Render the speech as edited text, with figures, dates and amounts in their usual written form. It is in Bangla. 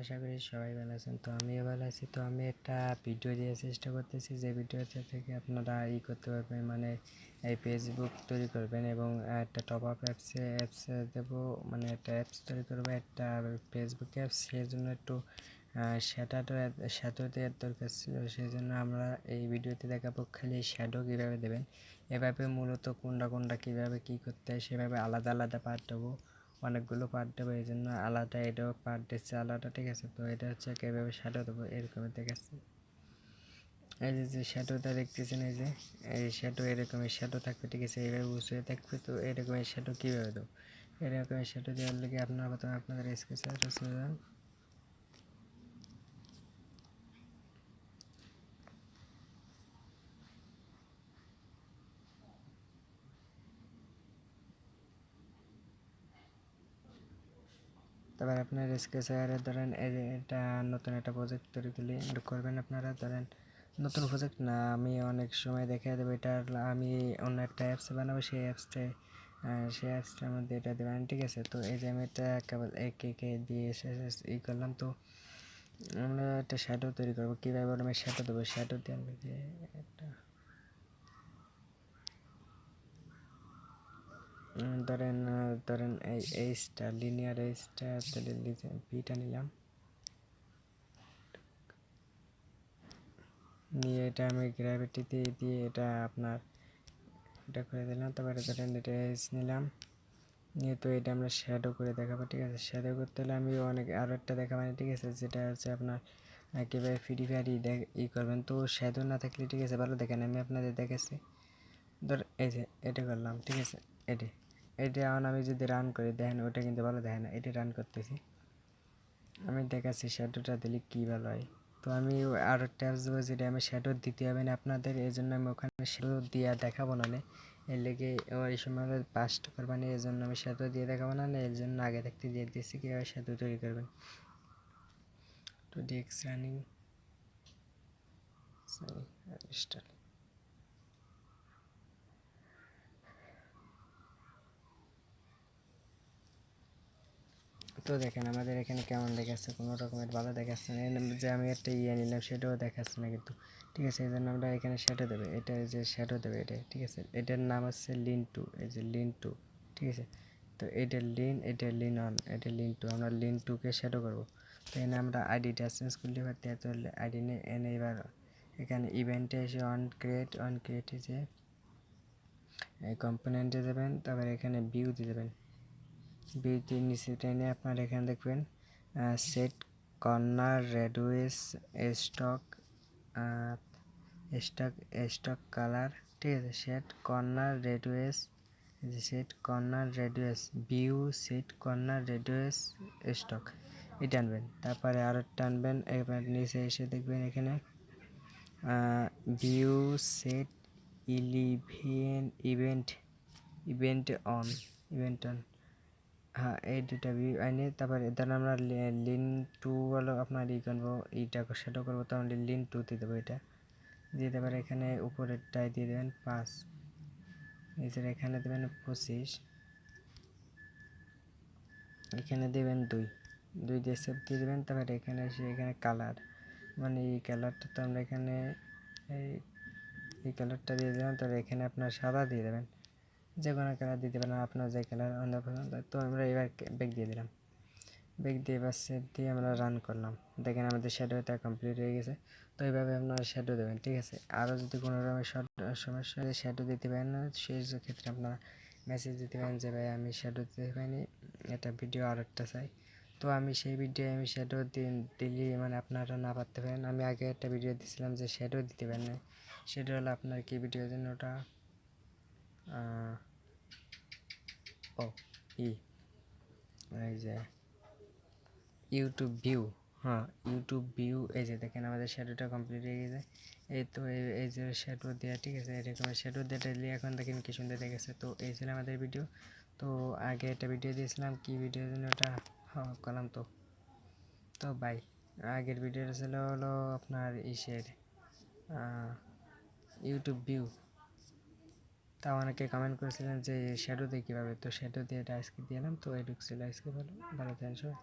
আশা করি সবাই ভালো আছেন। তো আমিও ভালো আছি। তো আমি একটা ভিডিও দিয়ে চেষ্টা করতেছি যে ভিডিওতে থেকে আপনারা করতে পারবেন, মানে এই ফেসবুক তৈরি করবেন এবং একটা টপ আপ অ্যাপসে দেবো, মানে একটা অ্যাপস তৈরি করবো, একটা ফেসবুক অ্যাপস। সেই জন্য একটু শ্যাডো দেওয়ার দরকার ছিল। সেই জন্য আমরা এই ভিডিওতে দেখাবো খালি শ্যাডো কীভাবে দেবেন। এভাবে মূলত কোনটা কীভাবে কী করতে হয় সেভাবে আলাদা আলাদা পার্ট দেবো, অনেকগুলো পার্ট দেবো। এই জন্য আলাদা এটাও পার্ট দিচ্ছে আলাদা, ঠিক আছে। তো এটা হচ্ছে কীভাবে শ্যাডো দেবো এরকম দেখাচ্ছে। এই যে শ্যাডোটা দেখতেছেন, এই শ্যাডো এরকমের শ্যাডো থাকবে, ঠিক আছে। এইভাবে বুঝে থাকবে। তো এরকমের শ্যাডো কীভাবে দেবো, এরকমের শ্যাডো দেওয়ার লেগে আপনারা প্রথমে আপনাদের স্কেচে চলে যান। তারপর আপনার স্কেচওয়্যারে ধরেন এটা নতুন একটা প্রজেক্ট তৈরি করবেন আপনারা। ধরেন নতুন প্রজেক্ট না, আমি অনেক সময় দেখাই দেবো। এটা আমি অন্য একটা অ্যাপস বানাবো, সেই অ্যাপসটার মধ্যে এটা দেবেন, ঠিক আছে। তো এই যে আমি এটা কেবল একে দিয়ে করলাম। তো আমরা একটা শ্যাডো তৈরি করবো। কীভাবে আমি শ্যাডো দেবো, শ্যাডো দিয়ে আমি একটা ধরেন এই স্টার লিনিয়ার এইচটা বিটা নিলাম, নিয়ে এটা আমি গ্র্যাভিটি দিয়ে এটা আপনার এটা করে দিলাম। তারপরে ধরেন এটা এজ নিলাম, নিয়ে তো এটা আমরা শ্যাডো করে দেখাবো, ঠিক আছে। শ্যাডো করতে হলে আমি আরও একটা দেখাবো, ঠিক আছে, যেটা হচ্ছে আপনার কীভাবে ফ্রি ফায়ার করবেন। তো শ্যাডো না থাকলে, ঠিক আছে, ভালো দেখেন। আমি আপনাদের দেখাচ্ছি। ধর এই যে এটা করলাম, ঠিক আছে। এটা এখন আমি যদি রান করি, দেখেন ওটা কিন্তু ভালো দেখে না। এটা রান করতেছি, আমি দেখাচ্ছি শ্যাডোটা দিলে কী ভালো হয়। তো আমি আরও ট্যাপস দেবো, যেটা আমি শ্যাডো দিতে হবে না আপনাদের। এই জন্য আমি ওখানে শ্যাডো দিয়ে দেখাবো না, এর লেগে ওই সময় পাস্ট করবানি। এই জন্য আমি শ্যাডো দিয়ে দেখাবো না, এর জন্য আগে থাকতে দিয়ে দিচ্ছি কীভাবে শ্যাডো তৈরি করবেন। তো ডিএক্স রানিং স্টার্ট। তো দেখেন আমাদের এখানে কেমন দেখাচ্ছে, কোনো রকমের ভালো দেখাচ্ছে না। যে আমি একটা নিলাম সেটাও দেখাচ্ছে না কিন্তু, ঠিক আছে। এই জন্য আমরা এখানে শ্যাডো দেবে, এটা যে শ্যাডো দেবে এটা, ঠিক আছে। এটার নাম হচ্ছে লিন টু, এই যে লিন টু, ঠিক আছে। তো এটার লিন অন, এটা লিন টু। আমরা লিন টুকে শ্যাডো করবো। তো এখানে আমরা আইডিটা চেঞ্জ করলে পারতে, এত আইডি এনে এবার এখানে ইভেন্টে এসে অন ক্রিয়েট যে এই কম্পোনেন্টে দেবেন। তারপরে এখানে ভিউ দিয়ে দেবেন। বিউটি নিচে টেনে আপনার এখানে দেখবেন set corner reduce stock stock colour, ঠিক আছে। Set corner reduce view set corner reduce stock, এটা আনবেন। তারপরে আরও টানবেন, এবার নিচে এসে দেখবেন এখানে ভিউ সেট ইভেন্ট অন, হ্যাঁ, এই দুটা ভিউ আইনে। তারপরে ধরেন আমরা লিন টু হলো আপনার করবো, এইটা সেটা করবো, তখন লিন টু দিয়ে দেবো। এটা দিয়ে দেবার এখানে উপরেরটায় দিয়ে দেবেন 5, নিচের এখানে দেবেন 25, এখানে দেবেন 2 দিয়ে সেভ দিয়ে দেবেন। তারপরে এখানে এসে এখানে কালার, মানে এই কালারটা তো আমরা এখানে এই কালারটা দিয়ে দেবেন। তারপরে এখানে আপনার সাদা দিয়ে দেবেন, যে কোনো কালার দিতে পারেন আপনার যে কালার অন্য পছন্দ। তো আমরা এবার ব্যাক দিয়ে দিলাম, ব্যাক দিয়ে এবার সেভ দিয়ে আমরা রান করলাম। দেখেন আমাদের শ্যাডোটা কমপ্লিট হয়ে গেছে। তো এইভাবে আপনারা শ্যাডো দেবেন, ঠিক আছে। আরও যদি কোনো রকমের সমস্যা হয় শ্যাডো দিতে পারেন না, সেই ক্ষেত্রে আপনারা মেসেজ দিতে পারেন যে ভাই আমি শ্যাডো দিতে পারিনি, এটা ভিডিও আর একটা চাই। তো আমি সেই ভিডিও আমি শ্যাডো দিলি, মানে আপনারা না পারতে পারেন। আমি আগে একটা ভিডিও দিয়েছিলাম যে শ্যাডো দিতে পারেন না, সেটা হলো আপনার কি ভিডিও জন্য ওটা এই যে ইউটিউব ভিউ, হ্যাঁ ইউটিউব ভিউ। এই যে দেখেন আমাদের শ্যাডোটা কমপ্লিট হয়ে গেছে। এই তো এই যে শ্যাডো দেওয়া, ঠিক আছে। এরকম শ্যাডো দিয়ে এখন দেখেন কি সুন্দর দেখেছে। তো এই ছিল আমাদের ভিডিও। তো আগে একটা ভিডিও দিয়েছিলাম, কি ভিডিও জন্য ওটা করলাম। তো বাই। আগের ভিডিওটা ছিল হলো আপনার ইউটিউব ভিউ। তা অনেকে কমেন্ট করেছিলেন যে শ্যাডো দিয়ে কীভাবে, তো শ্যাডো দিয়ে এটা আজকে দিলাম। তো এটুকু ছিল আজকে, ভালো থাকেন সবাই।